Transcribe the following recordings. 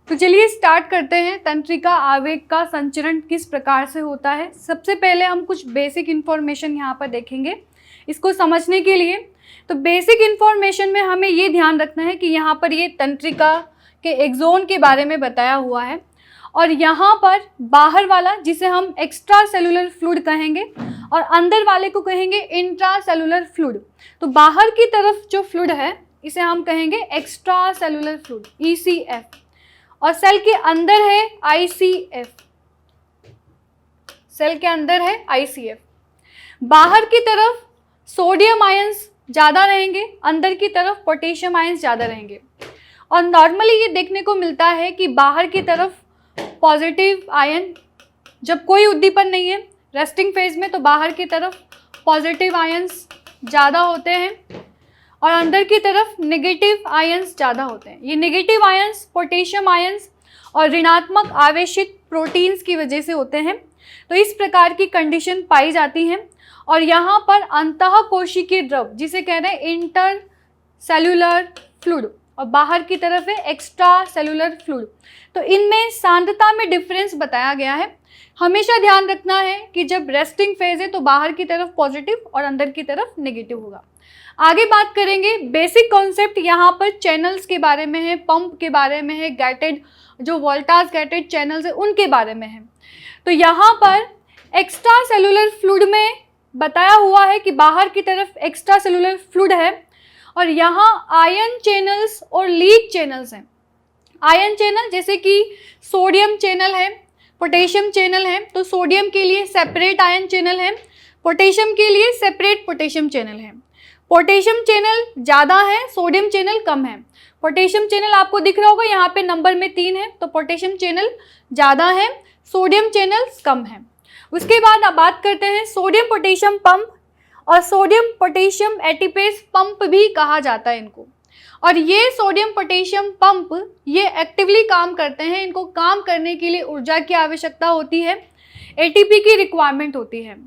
तो चलिए स्टार्ट करते हैं। तंत्रिका आवेग का संचरण किस प्रकार से होता है। सबसे पहले हम कुछ बेसिक इन्फॉर्मेशन यहाँ पर देखेंगे इसको समझने के लिए। तो बेसिक इन्फॉर्मेशन में हमें ये ध्यान रखना है कि यहाँ पर ये तंत्रिका के एक्सोन के बारे में बताया हुआ है और यहाँ पर बाहर वाला जिसे हम एक्स्ट्रा सेलुलर फ्लूइड कहेंगे और अंदर वाले को कहेंगे इंट्रा सेलुलर फ्लूइड। तो बाहर की तरफ जो फ्लूइड है इसे हम कहेंगे एक्स्ट्रा सेलुलर फ्लूइड ECF और सेल के अंदर है ICF। सेल के अंदर है ICF। बाहर की तरफ सोडियम आयंस ज़्यादा रहेंगे, अंदर की तरफ पोटेशियम आयंस ज़्यादा रहेंगे। और नॉर्मली ये देखने को मिलता है कि बाहर की तरफ पॉजिटिव आयन, जब कोई उद्दीपन नहीं है रेस्टिंग फेज में, तो बाहर की तरफ पॉजिटिव आयंस ज़्यादा होते हैं और अंदर की तरफ नेगेटिव आयंस ज़्यादा होते हैं। ये नेगेटिव आयंस पोटेशियम आयंस और ऋणात्मक आवेशित प्रोटीन्स की वजह से होते हैं। तो इस प्रकार की कंडीशन पाई जाती है। और यहाँ पर अंतःकोशिकीय द्रव जिसे कह रहे हैं इंटर सेलुलर फ्लूइड और बाहर की तरफ है एक्स्ट्रा सेलुलर फ्लूइड। तो इनमें सांद्रता में डिफरेंस बताया गया है। हमेशा ध्यान रखना है कि जब रेस्टिंग फेज है तो बाहर की तरफ पॉजिटिव और अंदर की तरफ नेगेटिव होगा। आगे बात करेंगे बेसिक कॉन्सेप्ट यहाँ पर चैनल्स के बारे में है, पंप के बारे में है, गैटेड जो वोल्टाज गैटेड चैनल्स है उनके बारे में है। तो यहाँ पर एक्स्ट्रा सेलुलर फ्लूइड में बताया हुआ है कि बाहर की तरफ एक्स्ट्रा सेलुलर फ्लूइड है और यहाँ आयन चैनल्स और लीक चैनल्स हैं। आयन चैनल जैसे कि सोडियम चैनल है, पोटेशियम चैनल है। तो सोडियम के लिए सेपरेट आयन चैनल है, पोटेशियम के लिए सेपरेट पोटेशियम चैनल है। पोटेशियम चैनल ज़्यादा है, सोडियम चैनल कम है। पोटेशियम चैनल आपको दिख रहा होगा यहाँ पे नंबर में 3 है, तो पोटेशियम चैनल ज़्यादा है, सोडियम चैनल कम है। उसके बाद अब बात करते हैं सोडियम पोटेशियम पंप और सोडियम पोटेशियम एटीपेज पंप भी कहा जाता है इनको। और ये सोडियम पोटेशियम पंप ये एक्टिवली काम करते हैं। इनको काम करने के लिए ऊर्जा की आवश्यकता होती है, ATP की रिक्वायरमेंट होती है।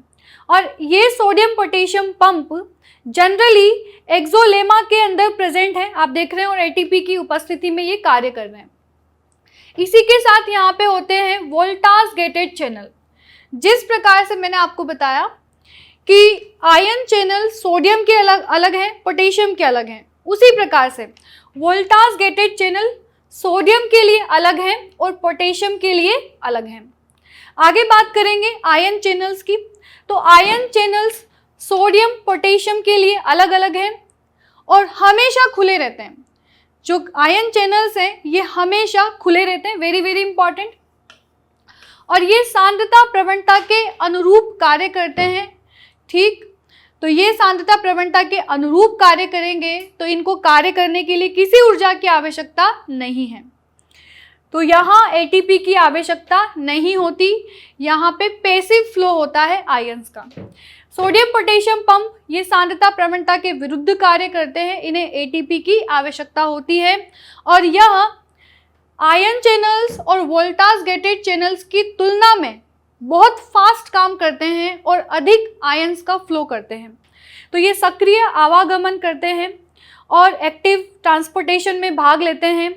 और ये sodium potassium pump generally axolemma के अंदर प्रेजेंट है, आप देख रहे हैं, और ATP की उपस्थिति में ये कार्य कर रहे हैं। इसी के साथ यहाँ पे होते हैं वोल्टाज गेटेड चैनल। जिस प्रकार से मैंने आपको बताया कि आयन चैनल सोडियम के अलग अलग हैं, पोटेशियम के अलग हैं, उसी प्रकार से वोल्टाज गेटेड चैनल सोडियम के लिए अलग हैं और पोटेशियम के लिए अलग हैं। आगे बात करेंगे आयन चैनल्स की। तो आयन चैनल्स सोडियम पोटेशियम के लिए अलग अलग हैं और हमेशा खुले रहते हैं। जो आयन चैनल्स हैं ये हमेशा खुले रहते हैं, वेरी वेरी इंपॉर्टेंट। और ये सांद्रता प्रवणता के अनुरूप कार्य करते हैं। ठीक, तो ये सांद्रता प्रवणता के अनुरूप कार्य करेंगे तो इनको कार्य करने के लिए किसी ऊर्जा की आवश्यकता नहीं है। तो यहाँ ATP की आवश्यकता नहीं होती, यहाँ पे पैसिव फ्लो होता है आयंस का। सोडियम पोटेशियम पंप ये सांद्रता प्रवणता के विरुद्ध कार्य करते हैं, इन्हें ATP की आवश्यकता होती है। और यह आयन चैनल्स और वोल्टाज गेटेड चैनल्स की तुलना में बहुत फास्ट काम करते हैं और अधिक आयंस का फ्लो करते हैं। तो ये सक्रिय आवागमन करते हैं और एक्टिव ट्रांसपोर्टेशन में भाग लेते हैं।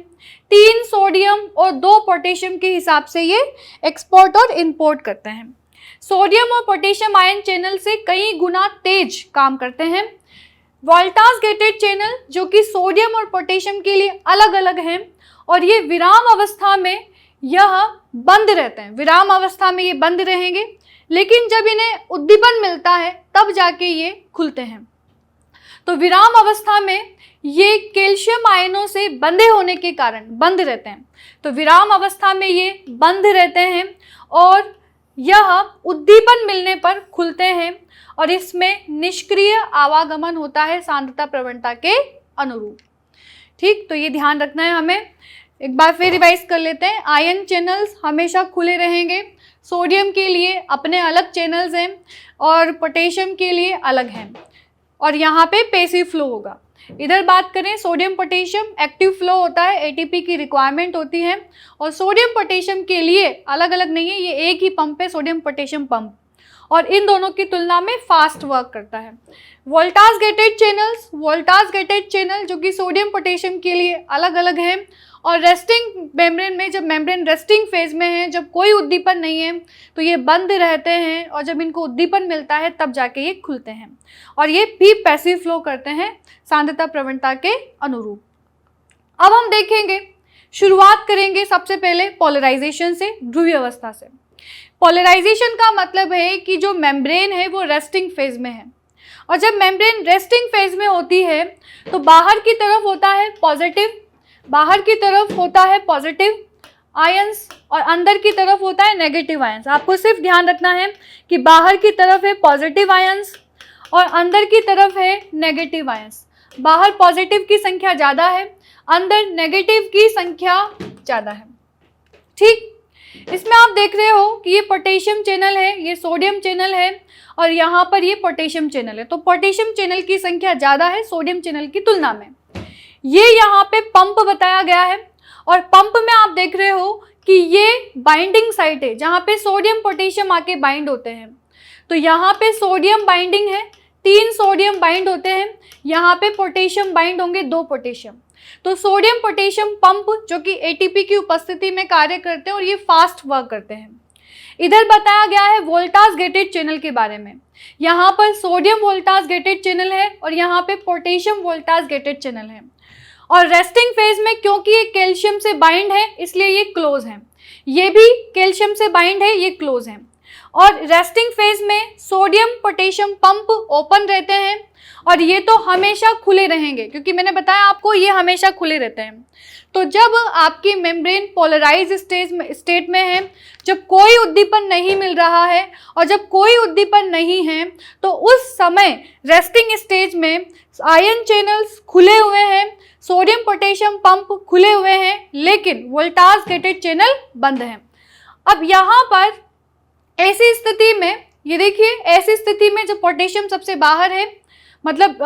3 सोडियम और 2 पोटेशियम के हिसाब से ये एक्सपोर्ट और इंपोर्ट करते हैं। सोडियम और पोटेशियम आयन चैनल से कई गुना तेज काम करते हैं। वोल्टाज गेटेड चैनल जो कि सोडियम और पोटेशियम के लिए अलग अलग हैं और ये विराम अवस्था में यह बंद रहते हैं। विराम अवस्था में ये बंद रहेंगे, लेकिन जब इन्हें उद्दीपन मिलता है तब जाके ये खुलते हैं। तो विराम अवस्था में ये कैल्शियम आयनों से बंधे होने के कारण बंद रहते हैं। तो विराम अवस्था में ये बंद रहते हैं और यह उद्दीपन मिलने पर खुलते हैं और इसमें निष्क्रिय आवागमन होता है सांद्रता प्रवणता के अनुरूप। ठीक, तो ये ध्यान रखना है हमें। एक बार फिर रिवाइज कर लेते हैं। आयन चैनल्स हमेशा खुले रहेंगे, सोडियम के लिए अपने अलग चैनल्स हैं और पोटेशियम के लिए अलग हैं और यहाँ पे पैसिव फ्लो होगा। इधर बात करें सोडियम पोटेशियम एक्टिव फ्लो होता है, ATP की रिक्वायरमेंट होती है और सोडियम पोटेशियम के लिए अलग अलग नहीं है, ये एक ही पंप है सोडियम पोटेशियम पंप और इन दोनों की तुलना में फास्ट वर्क करता है। वोल्टाज गेटेड चैनल जो कि सोडियम पोटेशियम के लिए अलग अलग हैं और रेस्टिंग मेम्ब्रेन में, जब मेम्ब्रेन रेस्टिंग फेज में है, जब कोई उद्दीपन नहीं है तो ये बंद रहते हैं, और जब इनको उद्दीपन मिलता है तब जाके ये खुलते हैं, और ये भी पैसिव फ्लो करते हैं सांद्रता प्रवणता के अनुरूप। अब हम देखेंगे, शुरुआत करेंगे सबसे पहले पोलराइजेशन से, ध्रुवीय अवस्था से। पोलराइजेशन का मतलब है कि जो मेम्ब्रेन है वो रेस्टिंग फेज में है, और जब मेम्ब्रेन रेस्टिंग फेज में होती है तो बाहर की तरफ होता है पॉजिटिव, बाहर की तरफ होता है पॉजिटिव आयंस, और अंदर की तरफ होता है नेगेटिव आयंस। आपको सिर्फ ध्यान रखना है कि बाहर की तरफ है पॉजिटिव आयंस और अंदर की तरफ है नेगेटिव आयंस। बाहर पॉजिटिव की संख्या ज़्यादा है, अंदर नेगेटिव की संख्या ज़्यादा है। ठीक, इसमें आप देख रहे हो कि ये पोटेशियम चैनल है, ये सोडियम चैनल है, और यहाँ पर ये पोटेशियम चैनल है। तो पोटेशियम चैनल की संख्या ज़्यादा है सोडियम चैनल की तुलना में। ये यहाँ पे पंप बताया गया है, और पंप में आप देख रहे हो कि ये बाइंडिंग साइट है जहाँ पे सोडियम पोटेशियम आके बाइंड होते हैं। तो यहाँ पे सोडियम बाइंडिंग है, 3 सोडियम बाइंड होते हैं, यहाँ पे पोटेशियम बाइंड होंगे 2 पोटेशियम। तो सोडियम पोटेशियम पंप जो कि एटीपी की उपस्थिति में कार्य करते हैं और ये फास्ट वर्क करते हैं। इधर बताया गया है वोल्टाज गेटेड चैनल के बारे में। यहाँ पर सोडियम वोल्टाज गेटेड चैनल है और यहाँ पे पोटेशियम वोल्टाज गेटेड चैनल है। और रेस्टिंग फेज में क्योंकि ये कैल्शियम से बाइंड है इसलिए ये क्लोज है, ये भी कैल्शियम से बाइंड है, ये क्लोज है। और रेस्टिंग फेज में सोडियम पोटेशियम पंप ओपन रहते हैं और ये तो हमेशा खुले रहेंगे, क्योंकि मैंने बताया आपको ये हमेशा खुले रहते हैं। तो जब आपकी मेम्ब्रेन पोलराइज स्टेट में है, जब कोई उद्दीपन नहीं मिल रहा है और जब कोई उद्दीपन नहीं है, तो उस समय रेस्टिंग स्टेज में आयन चैनल्स खुले हुए हैं, सोडियम पोटेशियम पंप खुले हुए हैं, लेकिन वोल्टाज गेटेड चैनल बंद है। अब यहाँ पर ऐसी स्थिति में, ये देखिए, ऐसी स्थिति में जब पोटेशियम सबसे बाहर है, मतलब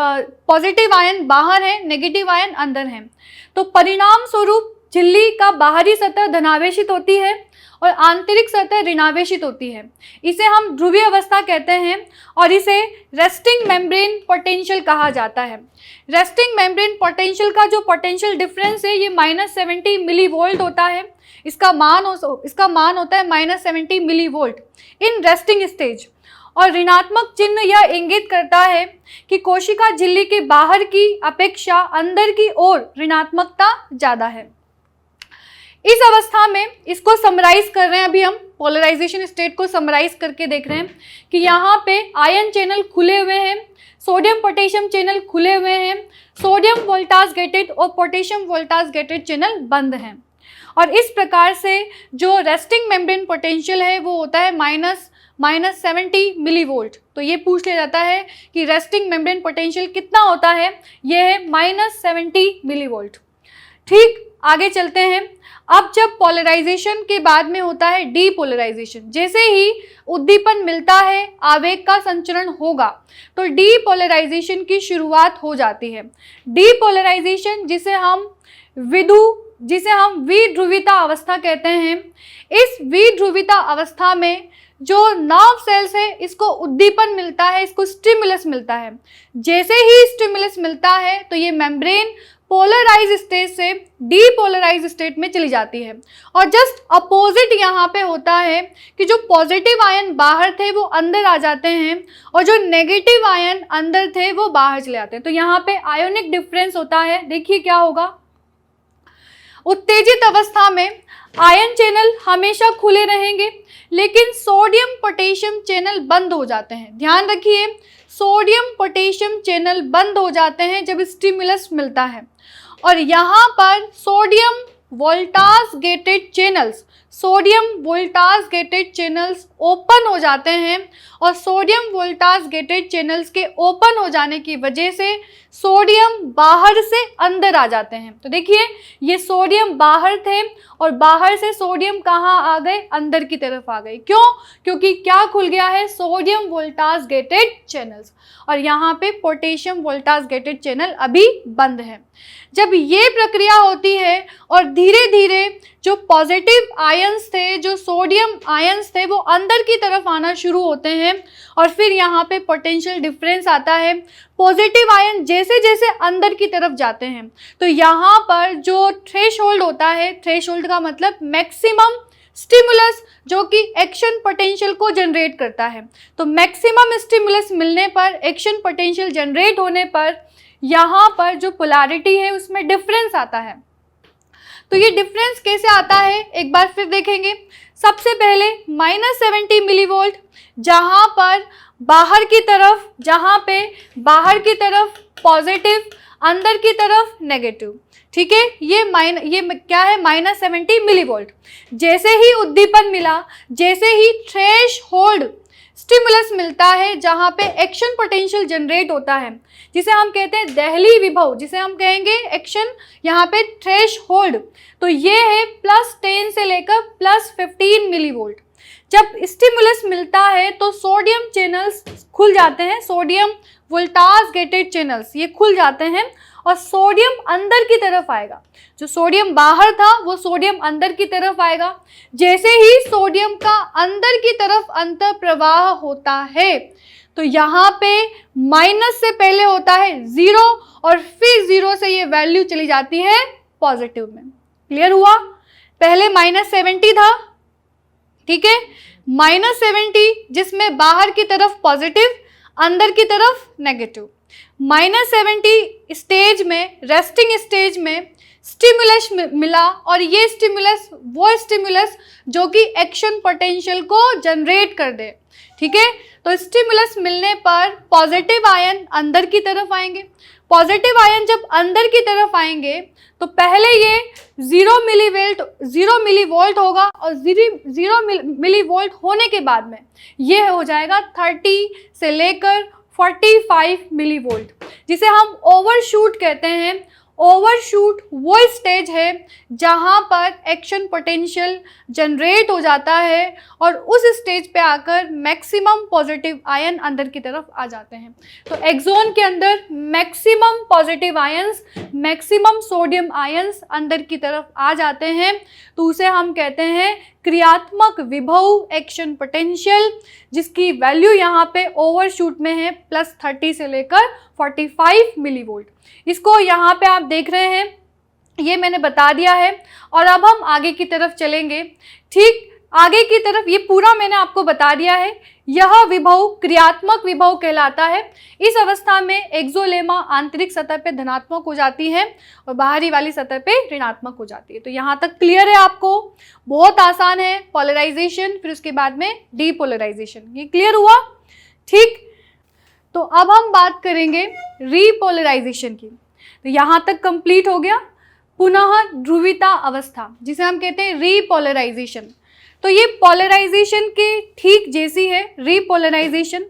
पॉजिटिव आयन बाहर है, नेगेटिव आयन अंदर है, तो परिणाम स्वरूप झिल्ली का बाहरी सतह धनावेशित होती है और आंतरिक सतह ऋणावेशित होती है। इसे हम ध्रुवीय अवस्था कहते हैं और इसे रेस्टिंग मेम्ब्रेन पोटेंशियल कहा जाता है। रेस्टिंग मेम्ब्रेन पोटेंशियल का जो पोटेंशियल डिफरेंस है ये -70 मिली वोल्ट होता है। इसका मान होता है -70 milli volt in resting stage. और ऋणात्मक चिन्ह यह इंगित करता है कि कोशिका झिल्ली के बाहर की अपेक्षा अंदर की ओर ऋणात्मकता ज़्यादा है। इस अवस्था में इसको समराइज कर रहे हैं, अभी हम पोलराइजेशन स्टेट को समराइज करके देख रहे हैं कि यहाँ पे आयन चैनल खुले हुए हैं, सोडियम पोटेशियम चैनल खुले हुए हैं, सोडियम वोल्टाज गेटेड और पोटेशियम वोल्टाज गेटेड चैनल बंद हैं। और इस प्रकार से जो रेस्टिंग मेम्ब्रेन पोटेंशियल है वो होता है -70 मिली वोल्ट। तो ये पूछ लिया जाता है कि रेस्टिंग मेम्ब्रेन पोटेंशियल कितना होता है, ये है -70 मिली वोल्ट। ठीक, आगे चलते हैं। अब जब पोलराइजेशन के बाद में होता है डीपोलराइजेशन। जैसे ही उद्दीपन मिलता है, आवेग का संचरण होगा, तो डीपोलराइजेशन की शुरुआत हो जाती है। डीपोलराइजेशन जिसे हम विध्रुवीता अवस्था कहते हैं। इस विध्रुवीता अवस्था में जो नर्व सेल्स है इसको उद्दीपन मिलता है, इसको स्टिमुलस मिलता है। जैसे ही स्टिमुलस मिलता है तो ये मेम्ब्रेन पोलराइज स्टेट से डीपोलराइज स्टेट में चली जाती है। और जस्ट अपोजिट यहाँ पे होता है कि जो पॉजिटिव आयन बाहर थे वो अंदर आ जाते हैं और जो नेगेटिव आयन अंदर थे वो बाहर चले जाते हैं। तो यहाँ पे आयोनिक डिफरेंस होता है। देखिए क्या होगा, उत्तेजित अवस्था में आयन चैनल हमेशा खुले रहेंगे, लेकिन सोडियम पोटेशियम चैनल बंद हो जाते हैं। ध्यान रखिए, सोडियम पोटेशियम चैनल बंद हो जाते हैं जब स्टिमुलस मिलता है। और यहाँ पर sodium Voltas gated channels open हो जाते हैं और सोडियम वोल्टाज गेटेड चैनल्स के ओपन हो जाने की वजह से सोडियम बाहर से अंदर आ जाते हैं। तो देखिए, ये सोडियम बाहर थे और बाहर से सोडियम कहाँ आ गए, अंदर की तरफ आ गए। क्यों? क्योंकि क्या खुल गया है, सोडियम वोल्टाज गेटेड चैनल्स, और यहाँ पे पोटेशियम वोल्टाज गेटेड चैनल अभी बंद है। जब ये प्रक्रिया होती है और धीरे धीरे जो पॉजिटिव आयंस थे, जो सोडियम आयंस थे, वो अंदर की तरफ आना शुरू होते हैं और फिर यहाँ पे पोटेंशियल डिफरेंस आता है। पॉजिटिव आयन जैसे जैसे अंदर की तरफ जाते हैं तो यहाँ पर जो थ्रेशोल्ड होता है, थ्रेशोल्ड का मतलब मैक्सिमम स्टिमुलस जो कि एक्शन पोटेंशियल को जनरेट करता है, तो मैक्सिमम स्टिमुलस मिलने पर, एक्शन पोटेंशियल जनरेट होने पर यहाँ पर जो पोलैरिटी है उसमें डिफरेंस आता है। तो ये डिफरेंस कैसे आता है एक बार फिर देखेंगे। सबसे पहले -70 मिलीवोल्ट जहाँ पर बाहर की तरफ, जहाँ पे बाहर की तरफ पॉजिटिव, अंदर की तरफ नेगेटिव, ठीक है, ये क्या है, -70 मिलीवोल्ट। जैसे ही उद्दीपन मिला, जैसे ही थ्रेशहोल्ड स्टिमुलस मिलता है जहाँ पे एक्शन पोटेंशियल जनरेट होता है, जिसे हम कहते हैं दहली विभव, जिसे हम कहेंगे एक्शन यहाँ पे थ्रेशहोल्ड, तो ये है +10 से लेकर +15 मिलीवोल्ट। जब स्टिमुलस मिलता है तो सोडियम चैनल्स खुल जाते हैं, सोडियम वोल्टाज गेटेड चैनल्स ये खुल जाते हैं और सोडियम अंदर की तरफ आएगा। जो सोडियम बाहर था वो सोडियम अंदर की तरफ आएगा। जैसे ही सोडियम का अंदर की तरफ अंतर प्रवाह होता है तो यहाँ पे माइनस से पहले होता है 0 और फिर 0 से ये वैल्यू चली जाती है पॉजिटिव में। क्लियर हुआ? पहले -70 था, ठीक है, -70 जिसमें बाहर की तरफ पॉजिटिव, अंदर की तरफ नेगेटिव। -70 स्टेज में, रेस्टिंग स्टेज में स्टिमुलस मिला और ये स्टिमुलस वो स्टिमुलस जो कि एक्शन पोटेंशियल को जनरेट कर दे, ठीक है। तो स्टिमुलस मिलने पर पॉजिटिव आयन अंदर की तरफ आएंगे। पॉजिटिव आयन जब अंदर की तरफ आएंगे तो पहले ये 0 मिलीवोल्ट होगा और 0 मिलीवोल्ट होने के बाद में ये हो जाएगा 30 से लेकर 45 मिलीवोल्ट, जिसे हम ओवरशूट कहते हैं। ओवरशूट वो स्टेज है जहाँ पर एक्शन पोटेंशियल जनरेट हो जाता है और उस स्टेज पे आकर मैक्सिमम पॉजिटिव आयन अंदर की तरफ आ जाते हैं। तो एक्सोन के अंदर maximum positive ions, maximum sodium ions अंदर की तरफ आ जाते हैं, तो उसे हम कहते हैं क्रियात्मक विभव एक्शन पोटेंशियल, जिसकी वैल्यू यहाँ पे ओवरशूट में है +30 से लेकर 45 मिलीवोल्ट। इसको यहाँ पे आप देख रहे हैं, ये मैंने बता दिया है। और अब हम आगे की तरफ चलेंगे। ठीक आगे की तरफ ये पूरा मैंने आपको बता दिया है। यह विभव क्रियात्मक विभव कहलाता है। इस अवस्था में एक्सोलेमा आंतरिक सतह पे धनात्मक हो जाती है और बाहरी वाली सतह पे ऋणात्मक हो जाती है। तो यहाँ तक क्लियर है आपको? बहुत आसान है। पोलराइजेशन, फिर उसके बाद में डीपोलराइजेशन, ये क्लियर हुआ? ठीक, तो अब हम बात करेंगे रीपोलराइजेशन की। तो यहाँ तक कंप्लीट हो गया। पुनः ध्रुवीता अवस्था, जिसे हम कहते हैं रीपोलराइजेशन। तो ये पोलराइजेशन के ठीक जैसी है रीपोलराइजेशन।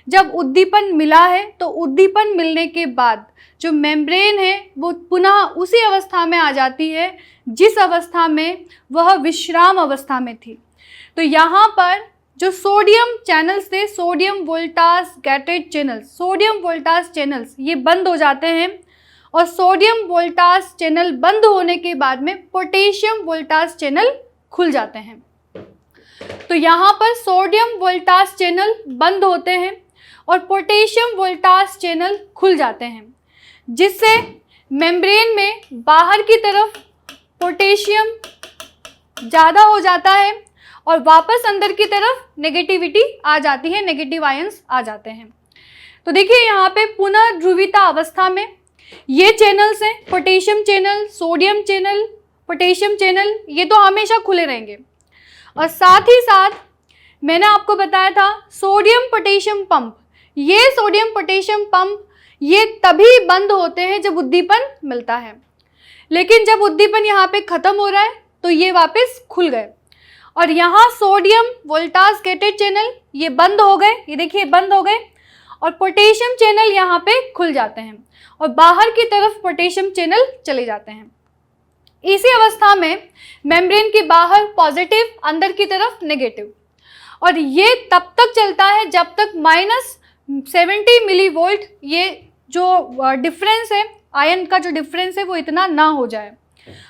जब उद्दीपन मिला है तो उद्दीपन मिलने के बाद जो मेम्ब्रेन है वो पुनः उसी अवस्था में आ जाती है जिस अवस्था में वह विश्राम अवस्था में थी। तो यहाँ पर जो सोडियम चैनल्स थे, sodium Voltas gated channels, sodium Voltas channels ये बंद हो जाते हैं और सोडियम वोल्टाज चैनल बंद होने के बाद में पोटेशियम वोल्टाज चैनल खुल जाते हैं। तो यहाँ पर सोडियम वोल्टाज चैनल बंद होते हैं और पोटेशियम वोल्टाज चैनल खुल जाते हैं, जिससे मेम्ब्रेन में बाहर की तरफ पोटेशियम ज़्यादा हो जाता है और वापस अंदर की तरफ नेगेटिविटी आ जाती है, नेगेटिव आयंस आ जाते हैं। तो देखिए यहाँ पे पुनः ध्रुवीता अवस्था में ये चैनल्स हैं, potassium channel, sodium channel, potassium channel, ये तो हमेशा खुले रहेंगे। और साथ ही साथ मैंने आपको बताया था सोडियम पोटेशियम पंप, ये सोडियम पोटेशियम पंप ये तभी बंद होते हैं जब उद्दीपन मिलता है, लेकिन जब उद्दीपन यहाँ पे ख़त्म हो रहा है तो ये वापस खुल गए। और यहाँ सोडियम वोल्टाज गेटेड चैनल ये बंद हो गए, ये देखिए बंद हो गए, और पोटेशियम चैनल यहाँ पे खुल जाते हैं और बाहर की तरफ पोटेशियम चैनल चले जाते हैं। इसी अवस्था में मेम्ब्रेन के बाहर पॉजिटिव, अंदर की तरफ नेगेटिव, और ये तब तक चलता है जब तक -70 मिलीवोल्ट ये जो डिफरेंस है, आयन का जो डिफरेंस है वो इतना ना हो जाए।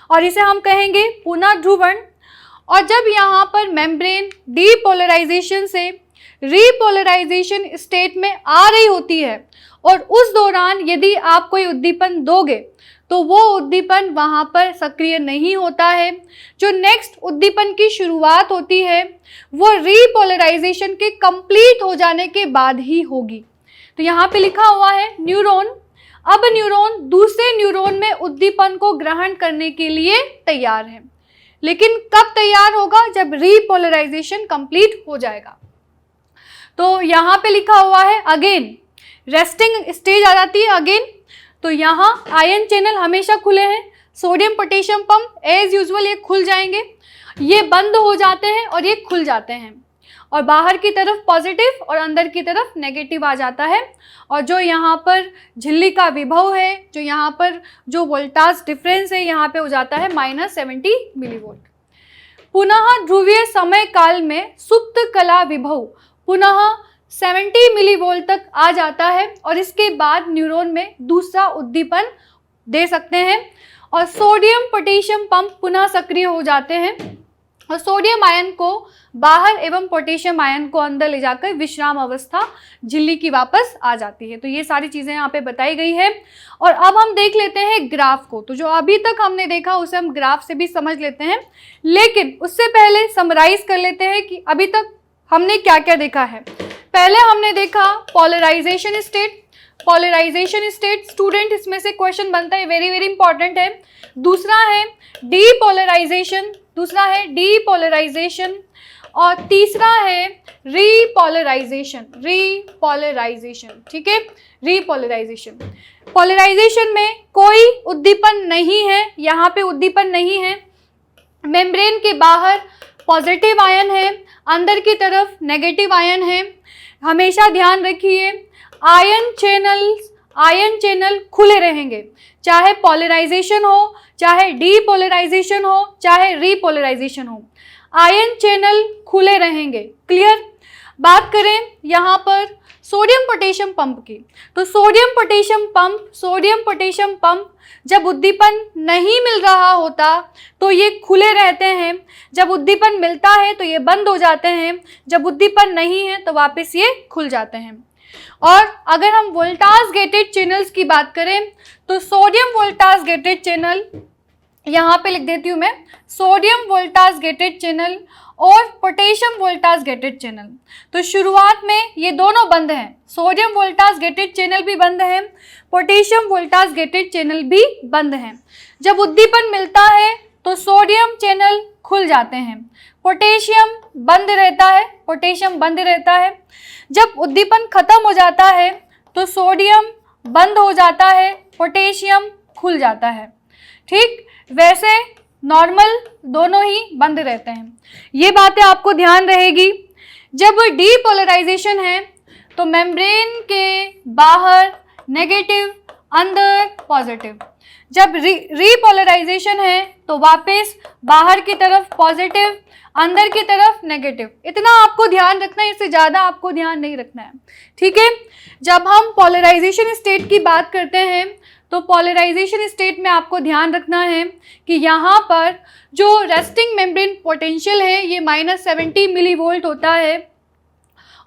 और इसे हम कहेंगे पुनः ध्रुवण। और जब यहाँ पर मेम्ब्रेन डीपोलराइजेशन से रीपोलराइजेशन स्टेट में आ रही होती है और उस दौरान यदि आप कोई उद्दीपन दोगे तो वो उद्दीपन वहाँ पर सक्रिय नहीं होता है। जो नेक्स्ट उद्दीपन की शुरुआत होती है वो रीपोलराइजेशन के कंप्लीट हो जाने के बाद ही होगी। तो यहाँ पे लिखा हुआ है न्यूरॉन। अब न्यूरॉन दूसरे न्यूरॉन में उद्दीपन को ग्रहण करने के लिए तैयार है, लेकिन कब तैयार होगा? जब रीपोलराइजेशन कंप्लीट हो जाएगा। तो यहाँ पे लिखा हुआ है अगेन रेस्टिंग स्टेज आ जाती है अगेन। तो यहाँ आयन चैनल हमेशा खुले हैं, sodium potassium pump as usual ये खुल जाएंगे, ये बंद हो जाते हैं और ये खुल जाते हैं, और बाहर की तरफ पॉजिटिव और अंदर की तरफ नेगेटिव आ जाता है। और जो यहाँ पर झिल्ली का विभव है, जो यहाँ पर जो वोल्टाज डिफरेंस है, यहाँ पे हो जाता है -70 मिलीवोल्ट। पुनः ध्रुवीय समय काल में सुप्त कला विभव पुनः 70 मिलीवोल्ट तक आ जाता है और इसके बाद न्यूरॉन में दूसरा उद्दीपन दे सकते हैं और सोडियम पोटेशियम पंप पुनः सक्रिय हो जाते हैं और सोडियम आयन को बाहर एवं पोटेशियम आयन को अंदर ले जाकर विश्राम अवस्था झिल्ली की वापस आ जाती है। तो ये सारी चीज़ें यहाँ पे बताई गई है। और अब हम देख लेते हैं ग्राफ को। तो जो अभी तक हमने देखा उसे हम ग्राफ से भी समझ लेते हैं, लेकिन उससे पहले समराइज कर लेते हैं कि अभी तक हमने क्या क्या देखा है। पहले हमने देखा polarisation state. Polarisation state student इसमें से क्वेश्चन बनता है, वेरी वेरी इंपॉर्टेंट है। दूसरा है डीपोलराइजेशन, दूसरा है डीपोलराइजेशन और तीसरा है रीपोलराइजेशन। रीपोलराइजेशन, ठीक है, रीपोलराइजेशन। पोलराइजेशन में कोई उद्दीपन नहीं है, यहाँ पे उद्दीपन नहीं है। मेम्ब्रेन के बाहर पॉजिटिव आयन है, अंदर की तरफ नेगेटिव आयन है। हमेशा ध्यान रखिए आयन चैनल खुले रहेंगे, चाहे पोलराइजेशन हो, चाहे डीपोलराइजेशन हो, चाहे रीपोलराइजेशन हो, आयन चैनल खुले रहेंगे। क्लियर? बात करें यहाँ पर सोडियम पोटेशियम पंप की, तो सोडियम पोटेशियम पंप जब उद्दीपन नहीं मिल रहा होता तो ये खुले रहते हैं, जब उद्दीपन मिलता है तो ये बंद हो जाते हैं, जब उद्दीपन नहीं है तो वापस ये खुल जाते हैं। और अगर हम वोल्टाज गेटेड चैनल्स की बात करें तो सोडियम वोल्टाज गेटेड चैनल, यहाँ पे लिख देती हूँ मैं, सोडियम वोल्टाज गेटेड चैनल और पोटेशियम वोल्टाज गेटेड चैनल। तो शुरुआत में ये दोनों बंद हैं, सोडियम वोल्टाज गेटेड चैनल भी बंद है, पोटेशियम वोल्टाज गेटेड चैनल भी बंद हैं। जब उद्दीपन मिलता है तो सोडियम चैनल खुल जाते हैं, पोटेशियम बंद रहता है। जब उद्दीपन खत्म हो जाता है तो सोडियम बंद हो जाता है, पोटेशियम खुल जाता है। ठीक, वैसे नॉर्मल दोनों ही बंद रहते हैं। ये बातें आपको ध्यान रहेगी। जब डीपोलराइजेशन है तो मेम्ब्रेन के बाहर नेगेटिव, अंदर पॉजिटिव। जब रीपोलराइजेशन है तो वापस बाहर की तरफ पॉजिटिव, अंदर की तरफ नेगेटिव। इतना आपको ध्यान रखना है, इससे ज़्यादा आपको ध्यान नहीं रखना है। ठीक है, जब हम पोलराइजेशन स्टेट की बात करते हैं तो पोलराइजेशन स्टेट में आपको ध्यान रखना है कि यहाँ पर जो रेस्टिंग मेम्ब्रेन पोटेंशियल है ये -70 मिलीवोल्ट होता है।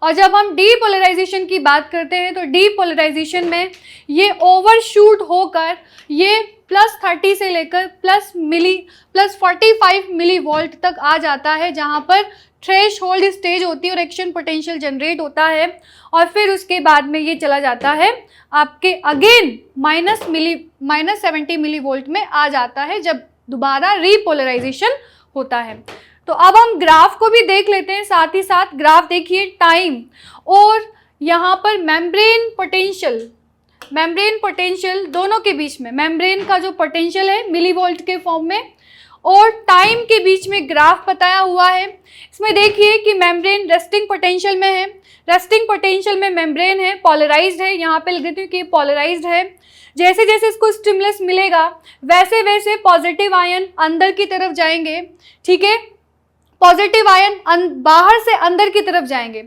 और जब हम डीपोलराइजेशन की बात करते हैं तो डीपोलराइजेशन में ये ओवरशूट होकर ये +30 से लेकर +45 मिलीवोल्ट तक आ जाता है, जहाँ पर थ्रेश होल्ड स्टेज होती है और एक्शन पोटेंशियल जनरेट होता है। और फिर उसके बाद में ये चला जाता है आपके अगेन -70 मिलीवोल्ट में आ जाता है जब दोबारा रीपोलराइजेशन होता है। तो अब हम ग्राफ को भी देख लेते हैं, साथ ही साथ ग्राफ देखिए टाइम और यहाँ पर मेम्ब्रेन पोटेंशियल दोनों के बीच में, मेम्ब्रेन का जो पोटेंशियल है मिलीवोल्ट के फॉर्म में और टाइम के बीच में ग्राफ बताया हुआ है। इसमें देखिए कि मेम्ब्रेन रेस्टिंग पोटेंशियल में है, रेस्टिंग पोटेंशियल में मेम्ब्रेन है, पोलराइज्ड है, यहाँ पे लिख देती हूँ कि पोलराइज्ड है। जैसे जैसे इसको स्टिमुलस मिलेगा वैसे वैसे पॉजिटिव आयन अंदर की तरफ जाएंगे। ठीक है, पॉजिटिव आयन बाहर से अंदर की तरफ जाएंगे,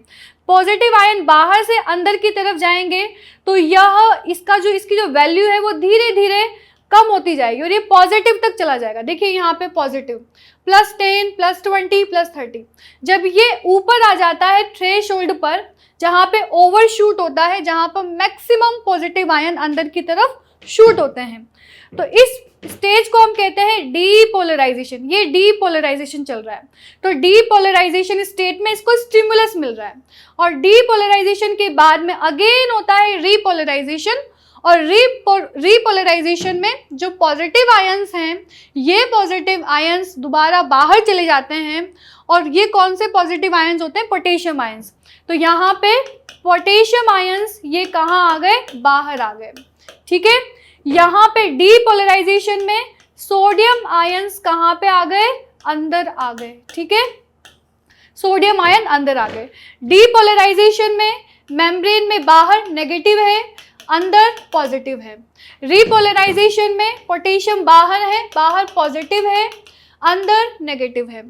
पॉजिटिव आयन बाहर से अंदर की तरफ जाएंगे तो यह इसकी जो वैल्यू है वो धीरे धीरे कम होती जाएगी और ये पॉजिटिव तक चला जाएगा। देखिए यहाँ पे पॉजिटिव +10 +20 +30, जब ये ऊपर आ जाता है थ्रेशोल्ड पर, जहाँ पे ओवरशूट होता है, जहाँ पर मैक्सिमम पॉजिटिव आयन अंदर की तरफ शूट होते हैं, तो इस स्टेज को हम कहते हैं डीपोलराइजेशन। ये डीपोलराइजेशन चल रहा है, तो डीपोलराइजेशन स्टेट में इसको स्टिमुलस मिल रहा है, और डीपोलराइजेशन के बाद में अगेन होता है रीपोलराइजेशन, और रीपोलराइजेशन में जो पॉजिटिव आयंस हैं, ये पॉजिटिव आयंस दोबारा बाहर चले जाते हैं, और ये कौन से पॉजिटिव आयंस होते हैं? Potassium ions. तो यहाँ पे पोटेशियम आयंस ये कहाँ आ गए? बाहर आ गए। ठीक है, यहाँ पे डीपोलराइजेशन में सोडियम आयंस कहाँ पे आ गए? अंदर आ गए। ठीक है, सोडियम आयन अंदर आ गए। डीपोलराइजेशन में मेम्ब्रेन में बाहर नेगेटिव है, अंदर पॉजिटिव है। रीपोलराइजेशन में पोटेशियम बाहर है, बाहर पॉजिटिव है, अंदर नेगेटिव है।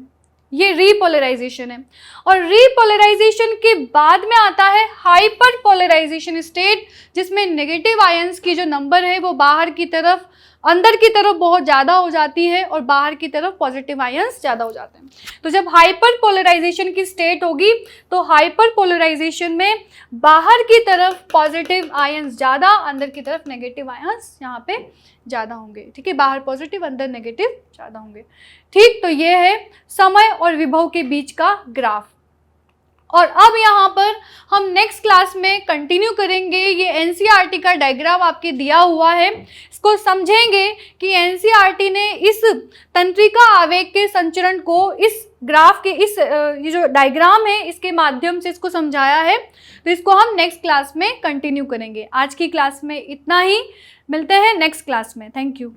ये रीपोलराइजेशन है। और रीपोलराइजेशन के बाद में आता है हाइपर पोलराइजेशन स्टेट, जिसमें नेगेटिव आयंस की जो नंबर है वो बाहर की तरफ, अंदर की तरफ बहुत ज़्यादा हो जाती है, और बाहर की तरफ पॉजिटिव आयंस ज़्यादा हो जाते हैं। तो जब हाइपर पोलराइजेशन की स्टेट होगी, तो हाइपर पोलराइजेशन में बाहर की तरफ पॉजिटिव आयंस ज़्यादा, अंदर की तरफ नेगेटिव आयंस यहाँ पे ज़्यादा होंगे। ठीक है, बाहर पॉजिटिव, अंदर नेगेटिव ज़्यादा होंगे। ठीक, तो ये है समय और विभव के बीच का ग्राफ। और अब यहाँ पर हम नेक्स्ट क्लास में कंटिन्यू करेंगे। ये एनसीईआरटी का डायग्राम आपके दिया हुआ है, इसको समझेंगे कि एनसीईआरटी ने इस तंत्रिका आवेग के संचरण को इस ग्राफ के इस ये जो डायग्राम है इसके माध्यम से इसको समझाया है। तो इसको हम नेक्स्ट क्लास में कंटिन्यू करेंगे। आज की क्लास में इतना ही, मिलते हैं नेक्स्ट क्लास में। Thank you.